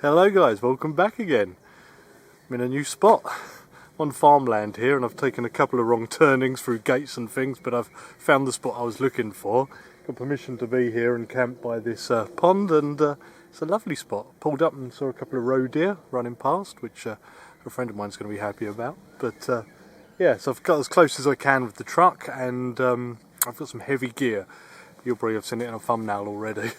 Hello guys, welcome back again. I'm in a new spot. I'm on farmland here and I've taken a couple of wrong turnings through gates and things, but I've found the spot I was looking for. Got permission to be here and camp by this pond, and it's a lovely spot. Pulled up and saw a couple of roe deer running past, which a friend of mine's going to be happy about. But yeah, so I've got as close as I can with the truck, and I've got some heavy gear. You'll probably have seen it in a thumbnail already.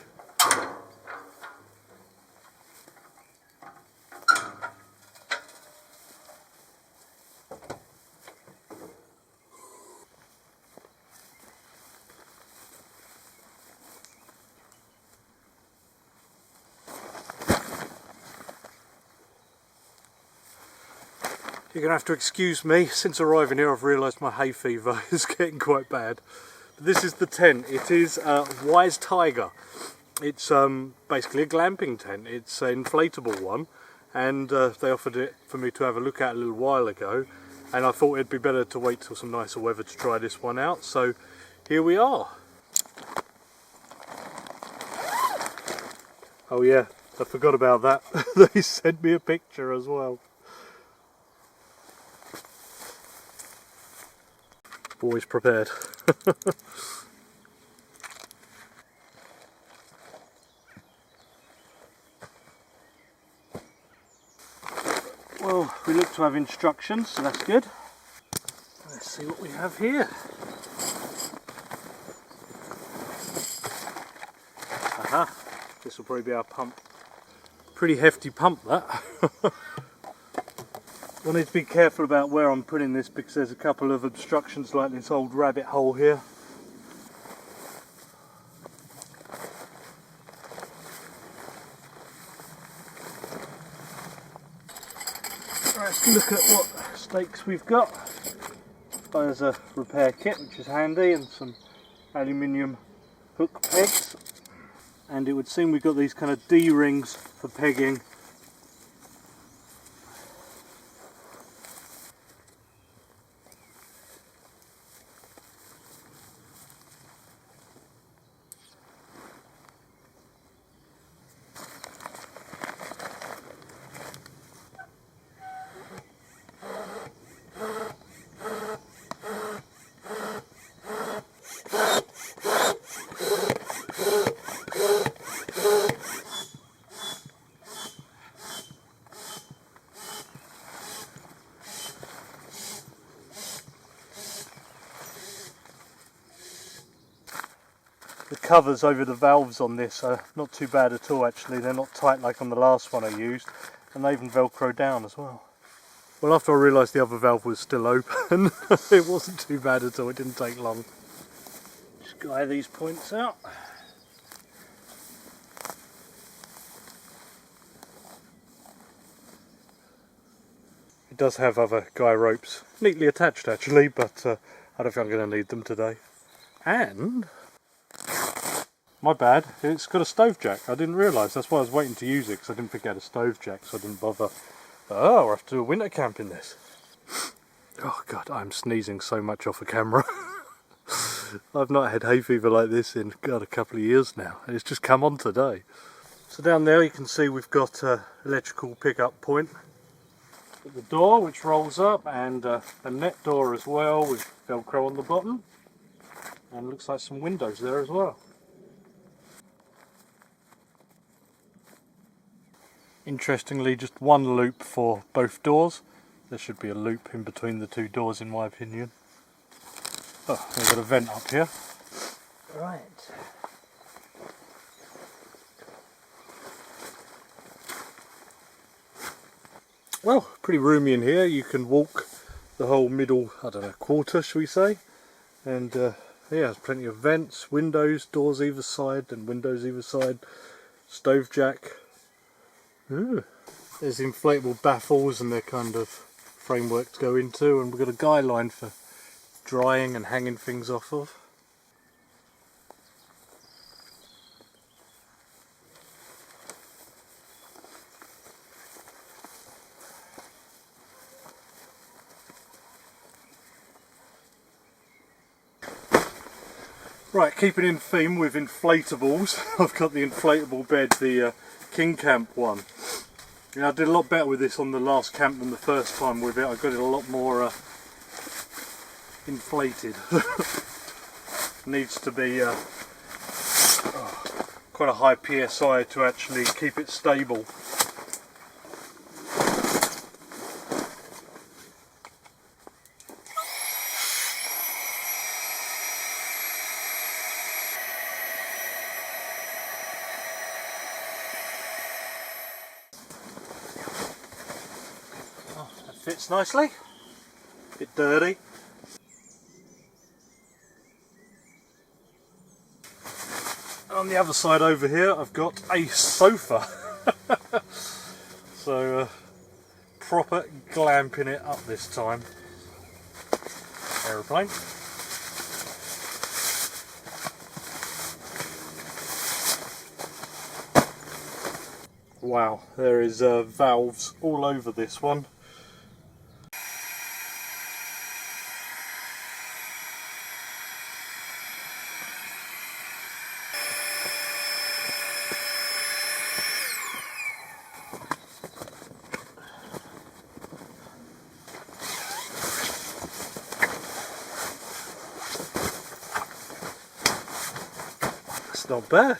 You're going to have to excuse me. Since arriving here I've realised my hay fever is getting quite bad. But this is the tent. It is Wise Tiger. It's basically a glamping tent. It's an inflatable one, and they offered it for me to have a look at a little while ago, and I thought it'd be better to wait till some nicer weather to try this one out. So here we are. Oh yeah, I forgot about that. They sent me a picture as well. Always prepared. Well, we look to have instructions, so that's good. Let's see what we have here. Aha, this will probably be our pump. Pretty hefty pump, that. I need to be careful about where I'm putting this because there's a couple of obstructions like this old rabbit hole here. Let's look at what stakes we've got. There's a repair kit which is handy, and some aluminium hook pegs, and it would seem we've got these kind of D-rings for pegging. The covers over the valves on this are not too bad at all actually. They're not tight like on the last one I used, and they even velcro down as well. Well, after I realised the other valve was still open, it wasn't too bad at all, it didn't take long. Just guy these points out. It does have other guy ropes, neatly attached actually, but I don't think I'm going to need them today. And my bad, it's got a stove jack. I didn't realise, that's why I was waiting to use it, because I didn't think it had a stove jack, so I didn't bother. Oh, we'll have to do a winter camp in this. Oh god, I'm sneezing so much off a camera. I've not had hay fever like this in, god, a couple of years now, and it's just come on today. So down there you can see we've got an electrical pickup point. Got the door which rolls up, and a net door as well with velcro on the bottom. And looks like some windows there as well. Interestingly, just one loop for both doors. There should be a loop in between the two doors in my opinion. Oh, they've got a vent up here. Right. Well, pretty roomy in here. You can walk the whole middle, I don't know, quarter, shall we say. And yeah, there's plenty of vents, windows, doors either side, and windows either side. Stove jack. Ooh. There's inflatable baffles and their kind of framework to go into, and we've got a guy line for drying and hanging things off of. Right, keeping in theme with inflatables, I've got the inflatable bed, the King Camp one. Yeah, I did a lot better with this on the last camp than the first time with it. I got it a lot more inflated. Needs to be quite a high PSI to actually keep it stable. Fits nicely, a bit dirty. On the other side over here I've got a sofa. So proper glamping it up this time. Aeroplane. Wow, there is valves all over this one. Not bad.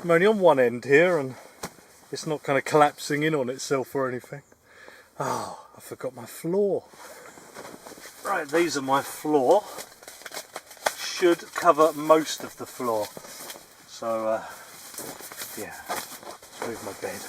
I'm only on one end here and it's not kind of collapsing in on itself or anything. Oh, I forgot my floor. Right, these are my floor. Should cover most of the floor. So, yeah, let's move my bed.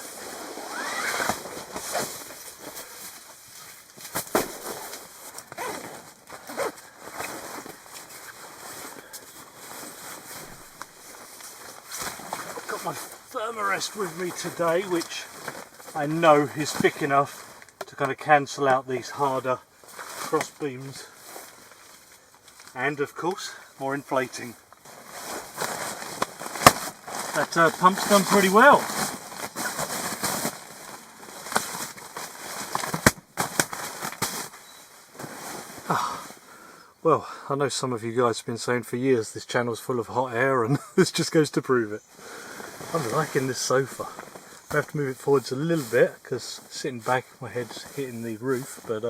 My thermarest with me today, which I know is thick enough to kind of cancel out these harder cross beams, and of course more inflating. That pump's done pretty well. Well, I know some of you guys have been saying for years this channel's full of hot air, and this just goes to prove it. I'm liking this sofa. I have to move it forwards a little bit because sitting back my head's hitting the roof, but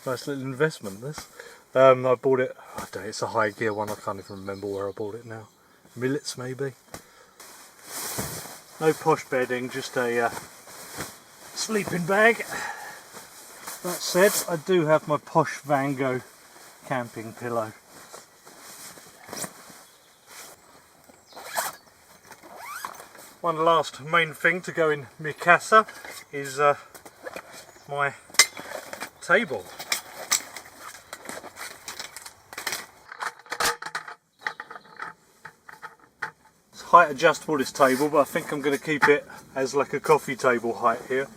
nice little investment this. I bought it, I don't know, it's a high gear one, I can't even remember where I bought it now. Millets maybe. No posh bedding, just a sleeping bag. That said, I do have my posh Van Gogh camping pillow. One last main thing to go in my casa is my table. It's height adjustable, this table, but I think I'm going to keep it as like a coffee table height here.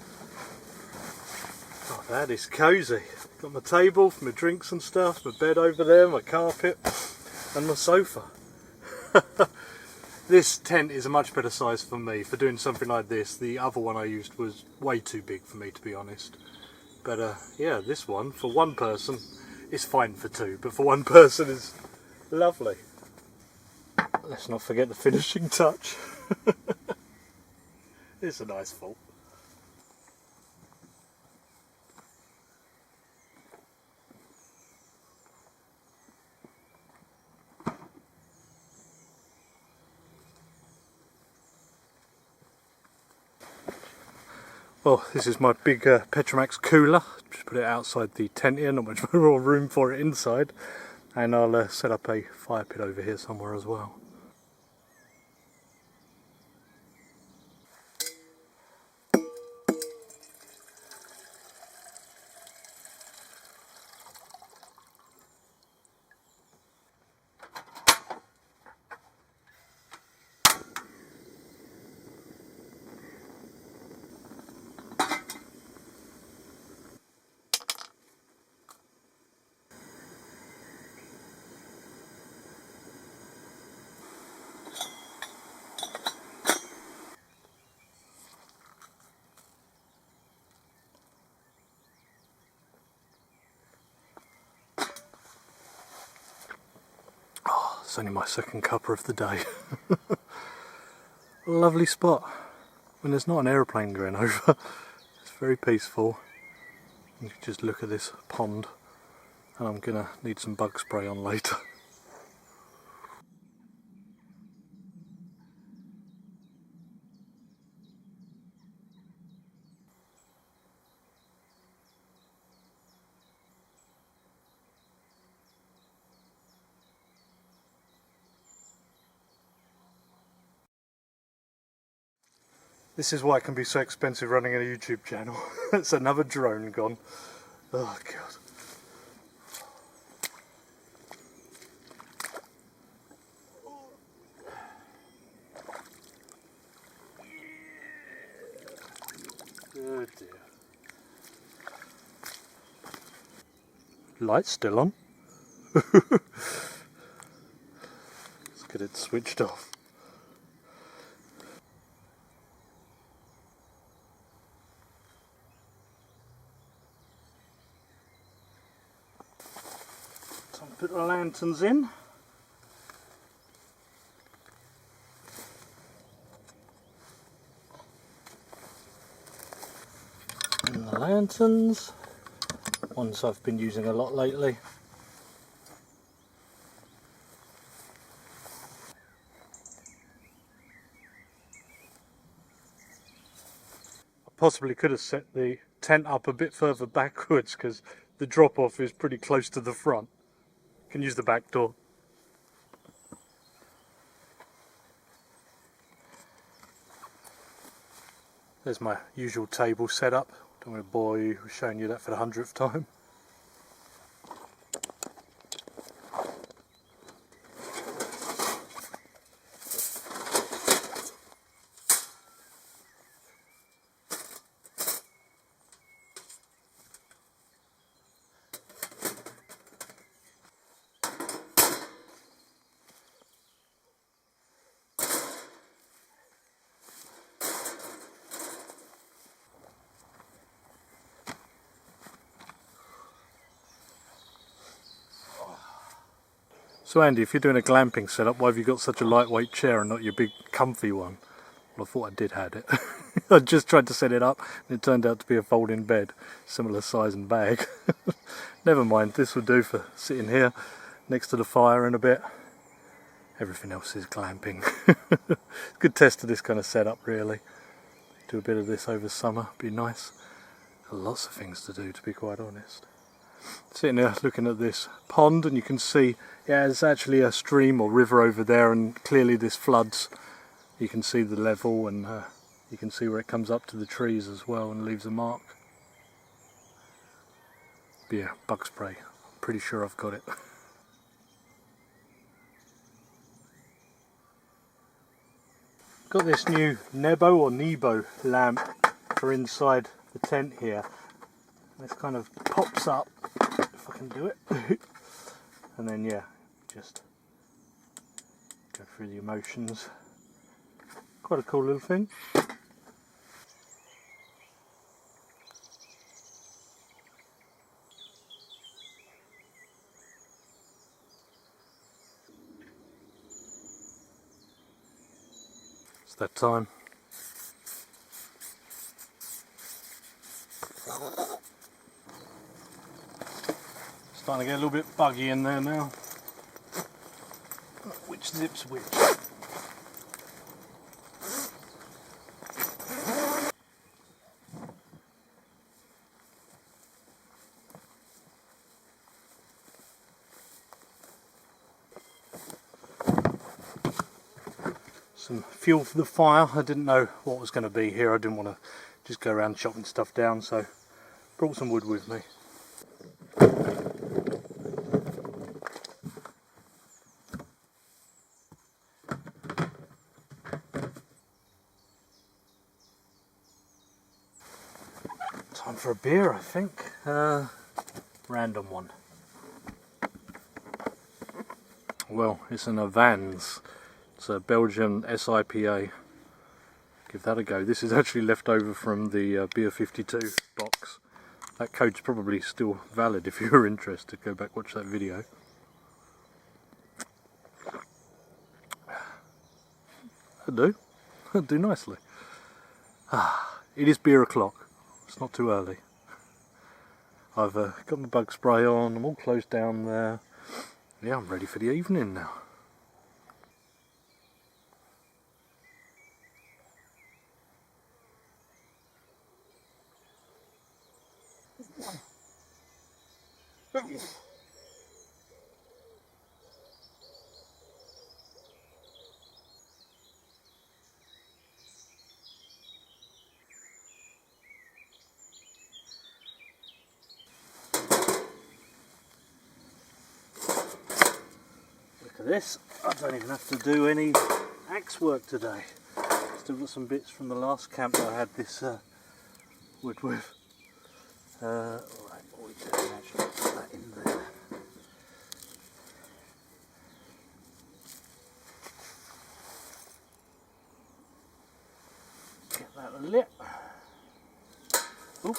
Oh, that is cosy. Got my table for my drinks and stuff, my bed over there, my carpet and my sofa. This tent is a much better size for me for doing something like this. The other one I used was way too big for me, to be honest. But yeah, this one for one person is fine for two, but for one person is lovely. Let's not forget the finishing touch. It's a nice vault. Well, this is my big Petromax cooler. Just put it outside the tent here, not much more room for it inside. And I'll set up a fire pit over here somewhere as well. It's only my second cuppa of the day. Lovely spot. when there's not an aeroplane going over. It's very peaceful. You can just look at this pond, and I'm gonna need some bug spray on later. This is why it can be so expensive running a YouTube channel. It's another drone gone. Oh god. Oh dear. Light's still on. Let's get it switched off. Time to put the lanterns in. And the lanterns, ones I've been using a lot lately. I possibly could have set the tent up a bit further backwards because the drop off is pretty close to the front. Can use the back door. There's my usual table setup. Don't want to bore you with showing you that for the 100th time. So Andy, if you're doing a glamping setup, why have you got such a lightweight chair and not your big comfy one? Well, I thought I did had it. I just tried to set it up and it turned out to be a folding bed, similar size and bag. Never mind, this will do for sitting here next to the fire in a bit. Everything else is glamping. Good test of this kind of setup really. Do a bit of this over summer, be nice. Lots of things to do, to be quite honest. Sitting there looking at this pond, and you can see there's actually a stream or river over there, and clearly this floods. You can see the level, and you can see where it comes up to the trees as well and leaves a mark. But yeah, bug spray. I'm pretty sure I've got it. Got this new Nebo or Nebo lamp for inside the tent here. This kind of pops up, if I can do it, and then yeah, just go through the emotions. Quite a cool little thing. It's that time. Starting to get a little bit buggy in there now. Which zips which? Some fuel for the fire. I didn't know what was going to be here. I didn't want to just go around chopping stuff down, so brought some wood with me. Time for a beer, I think. Random one. Well, it's an Avans. It's a Belgian SIPA. Give that a go. This is actually left over from the Beer 52 box. That code's probably still valid if you're interested. Go back, watch that video. That'd do. That'd do nicely. It is beer o'clock. It's not too early. I've got my bug spray on, I'm all closed down there. Yeah, I'm ready for the evening now. Look at this, I don't even have to do any axe work today. Still got some bits from the last camp that I had this wood with. Right, what we can actually put that in there. Get that lit. Oop.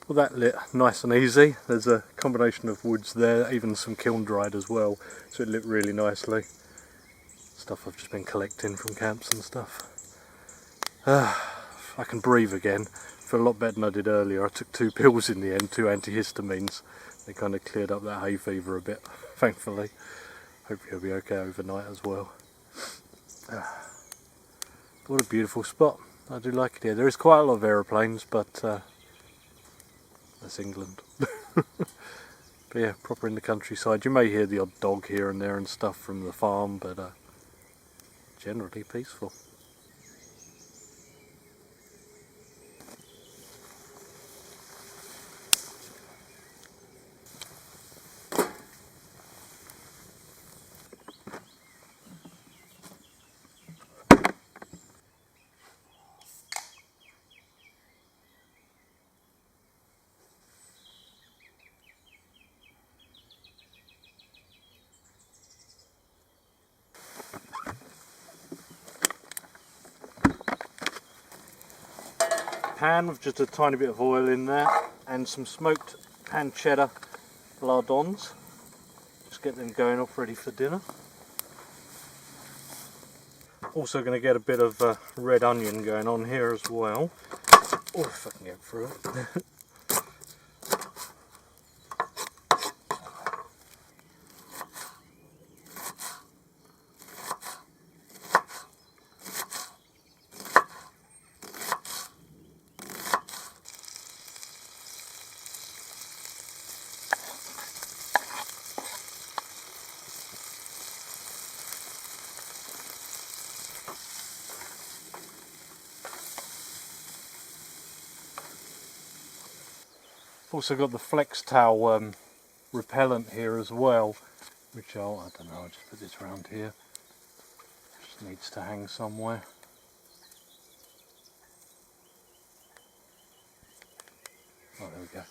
Well, that lit nice and easy. There's a combination of woods there, even some kiln dried as well, so it lit really nicely. Stuff I've just been collecting from camps and stuff. I can breathe again. Feel a lot better than I did earlier. I took 2 pills in the end, 2 antihistamines. They kind of cleared up that hay fever a bit, thankfully. Hopefully it'll be okay overnight as well. What a beautiful spot. I do like it here. There is quite a lot of aeroplanes, but that's England. But yeah, proper in the countryside. You may hear the odd dog here and there and stuff from the farm, but generally peaceful. Pan with just a tiny bit of oil in there and some smoked pancetta lardons. Just get them going off ready for dinner. Also going to get a bit of red onion going on here as well. Oh, if I can get through it. Also got the flex towel repellent here as well, which I don't know, I'll just put this around here. Just needs to hang somewhere. Oh, there we go.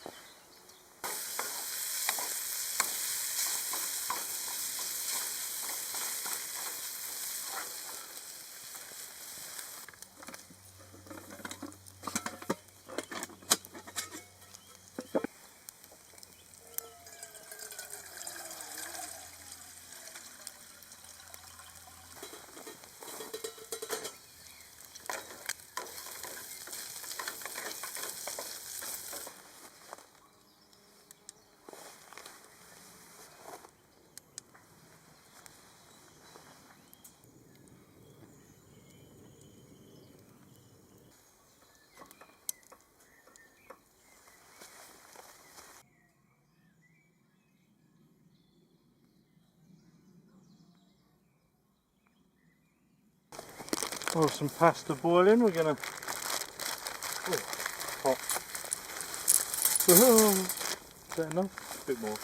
Oh, some pasta boiling. We're gonna. Oh, hot. Is that enough? A bit more.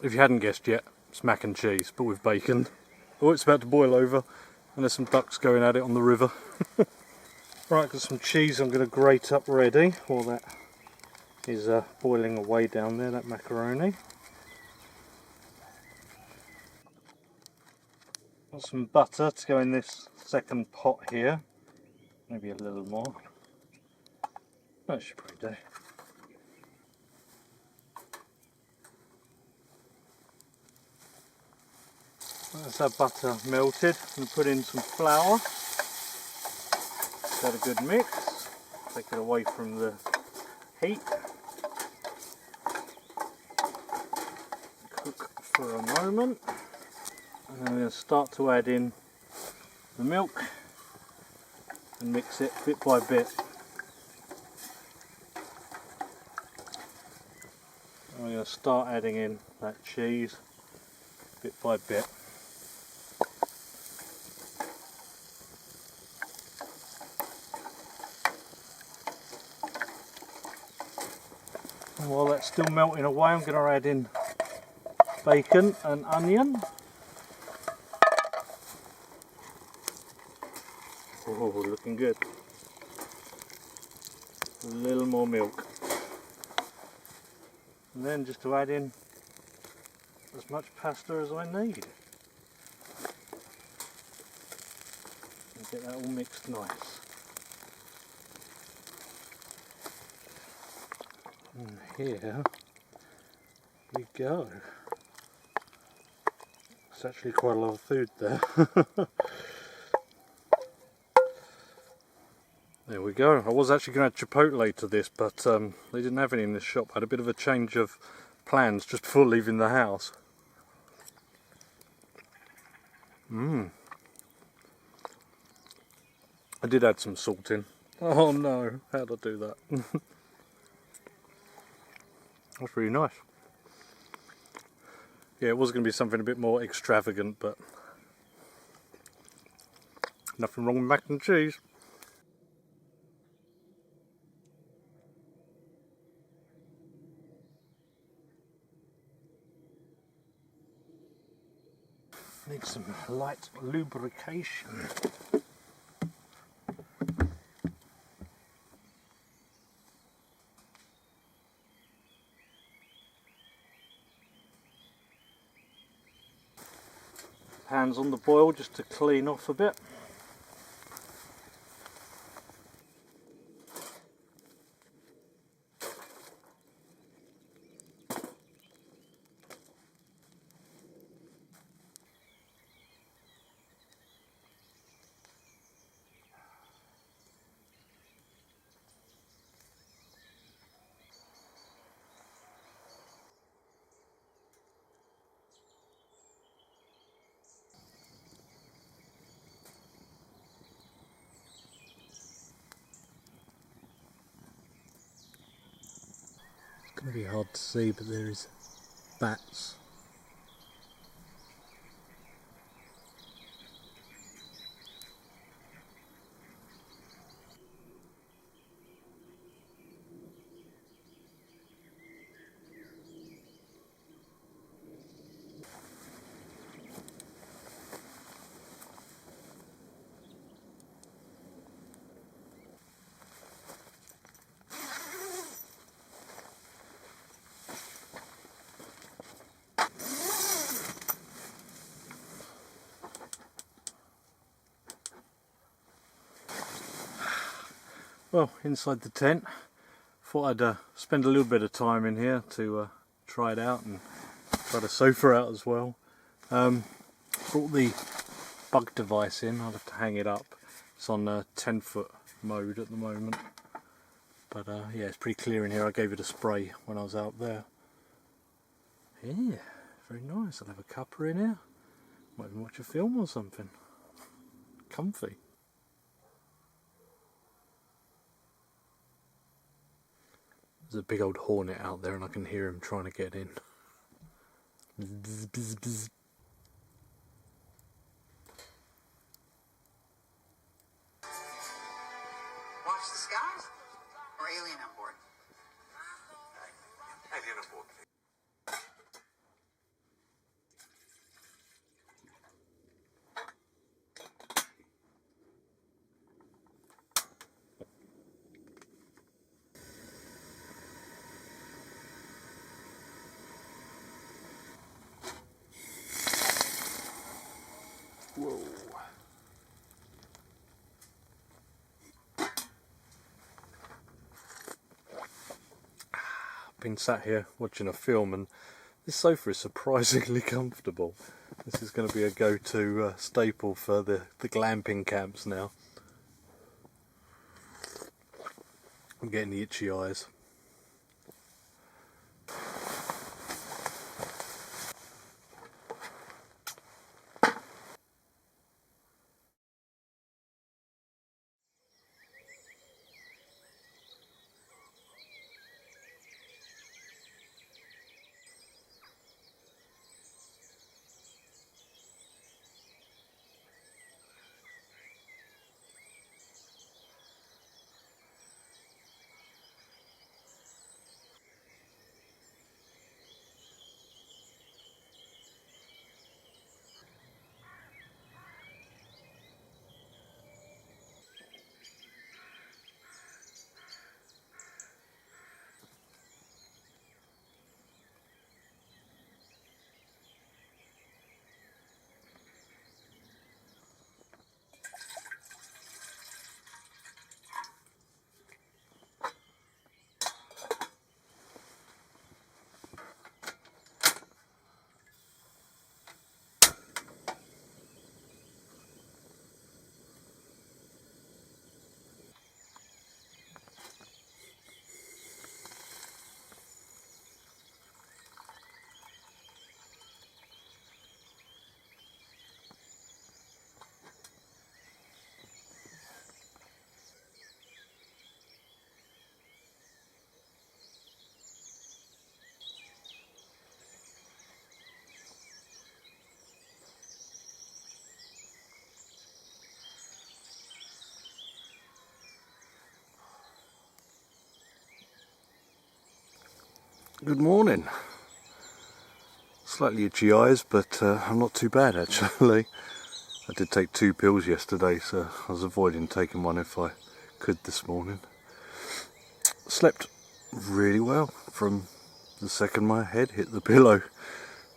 if you hadn't guessed yet, it's mac and cheese, but with bacon. Oh, it's about to boil over, and there's some ducks going at it on the river. Right, got some cheese I'm going to grate up ready, while that is boiling away down there, that macaroni. Got some butter to go in this second pot here, maybe a little more. That should probably do. That's our butter melted. I'm going to put in some flour. Get a good mix. Take it away from the heat. Cook for a moment. And then I'm going to start to add in the milk and mix it bit by bit. I'm going to start adding in that cheese bit by bit. And while that's still melting away, I'm going to add in bacon and onion. Oh, looking good. A little more milk. And then just to add in as much pasta as I need. And get that all mixed nice. And here we go. It's actually quite a lot of food there. There we go. I was actually going to add chipotle to this, but they didn't have any in this shop. I had a bit of a change of plans just before leaving the house. I did add some salt in. Oh no, how'd I do that? That's really nice. Yeah, it was going to be something a bit more extravagant, but nothing wrong with mac and cheese. Need some light lubrication. Hands on the boil just to clean off a bit. It's going to be hard to see, but there is bats. Well, inside the tent, thought I'd spend a little bit of time in here to try it out and try the sofa out as well. Brought the bug device in. I'll have to hang it up. It's on 10-foot mode at the moment, but yeah, it's pretty clear in here. I gave it a spray when I was out there. Yeah, very nice. I'll have a cuppa in here. Might even watch a film or something. Comfy. There's a big old hornet out there and I can hear him trying to get in. Bzz, bzz, bzz. Watch the skies or alien on board? Alien on board, please. Whoa. Been sat here watching a film, and this sofa is surprisingly comfortable. This is going to be a go-to staple for the glamping camps now. I'm getting the itchy eyes. Good morning. Slightly itchy eyes, but I'm not too bad actually. I did take 2 pills yesterday, so I was avoiding taking one if I could this morning. Slept really well from the second my head hit the pillow.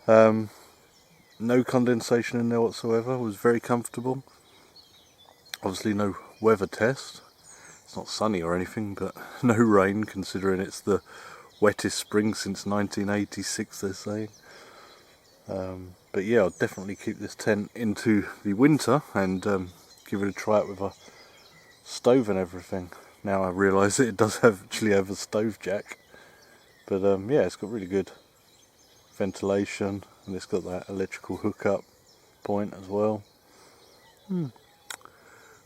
No condensation in there whatsoever. It was very comfortable. Obviously no weather test. It's not sunny or anything, but no rain considering it's the wettest spring since 1986, they're saying. But yeah, I'll definitely keep this tent into the winter and give it a try out with a stove and everything. Now I realise that it does actually have a stove jack, but yeah, it's got really good ventilation, and it's got that electrical hookup point as well.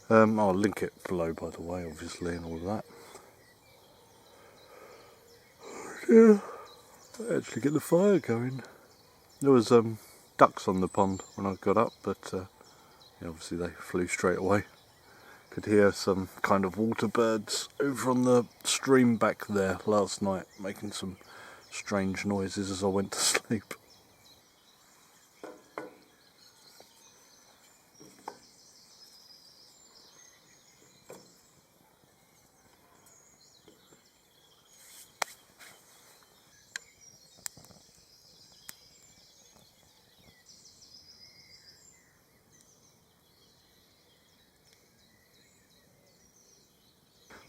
I'll link it below, by the way, obviously, and all of that. Yeah, I actually get the fire going. There was ducks on the pond when I got up, but yeah, obviously they flew straight away. Could hear some kind of water birds over on the stream back there last night, making some strange noises as I went to sleep.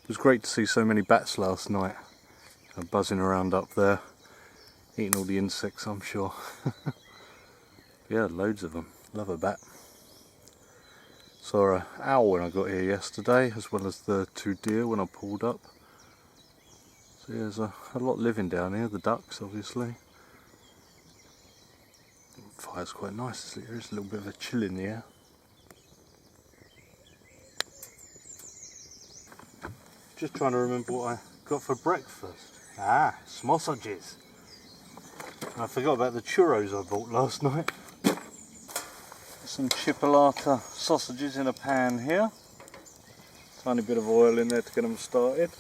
It was great to see so many bats last night, buzzing around up there, eating all the insects, I'm sure. Yeah, loads of them. Love a bat. Saw an owl when I got here yesterday, as well as the 2 deer when I pulled up. So yeah, there's a lot living down here. The ducks, obviously. The fire's quite nice. There is a little bit of a chill in the air. Just trying to remember what I got for breakfast. Sausages. I forgot about the churros I bought last night. Some chipolata sausages in a pan here. Tiny bit of oil in there to get them started.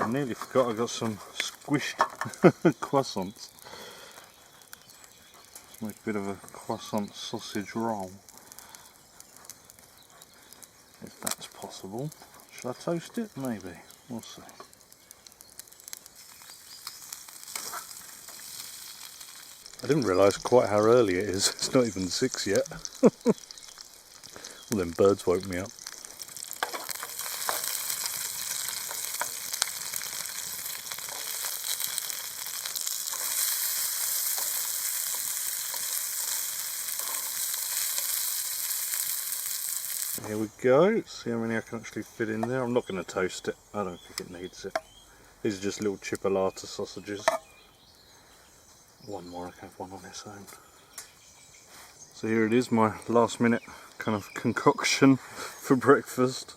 I nearly forgot I got some squished croissants. Let's make a bit of a croissant sausage roll, if that's possible. Should I toast it? Maybe. We'll see. I didn't realise quite how early it is. It's not even 6 yet. Well, then birds woke me up. Here we go. Let's see how many I can actually fit in there. I'm not going to toast it. I don't think it needs it. These are just little chipolata sausages. One more, I can have one on its own. So here it is, my last minute kind of concoction for breakfast.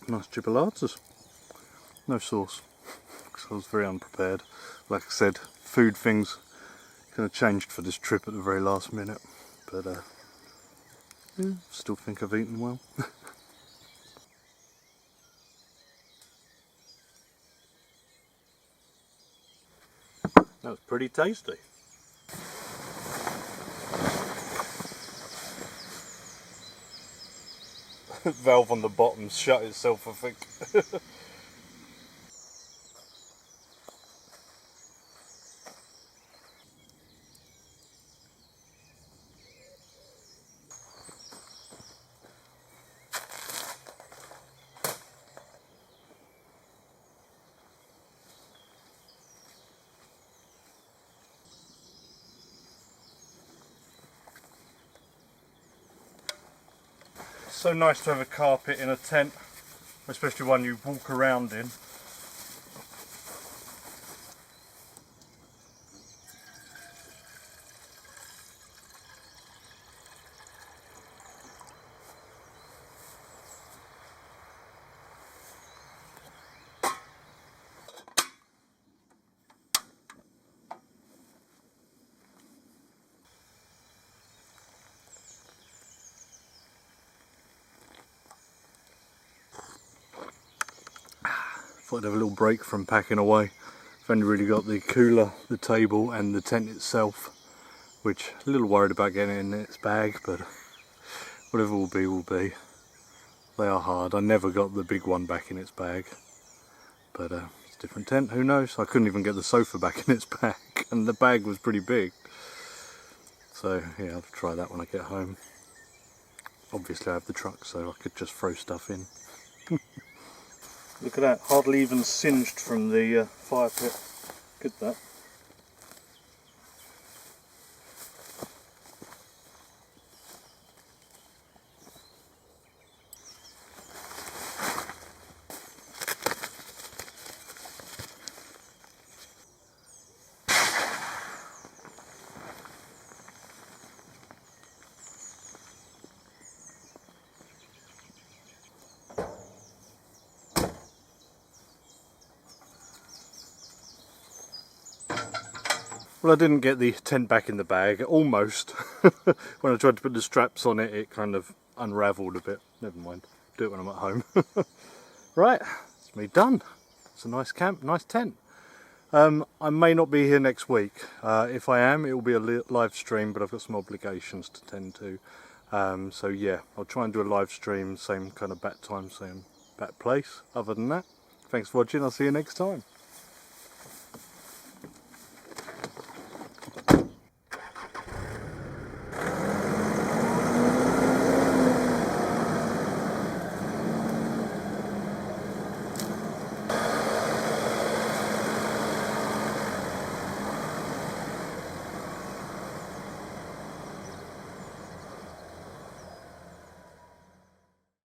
Nice chipolatas. No sauce, because I was very unprepared. Like I said, food things kind of changed for this trip at the very last minute, but yeah, still think I've eaten well. That was pretty tasty. Valve on the bottom shut itself, I think. So nice to have a carpet in a tent, especially one you walk around in. Thought I'd have a little break from packing away. I've only really got the cooler, the table and the tent itself, which a little worried about getting it in its bag, but whatever will be will be. They are hard. I never got the big one back in its bag, but it's a different tent, who knows. I couldn't even get the sofa back in its bag, and the bag was pretty big. So yeah, I'll have to try that when I get home. Obviously I have the truck, so I could just throw stuff in. Look at that, hardly even singed from the fire pit. Good that. Well, I didn't get the tent back in the bag, almost. When I tried to put the straps on it, it kind of unravelled a bit. Never mind, do it when I'm at home. Right, it's me done. It's a nice camp, nice tent. I may not be here next week. If I am, it will be a live stream, but I've got some obligations to tend to. So yeah, I'll try and do a live stream, same kind of bat time, same bat place. Other than that, thanks for watching, I'll see you next time.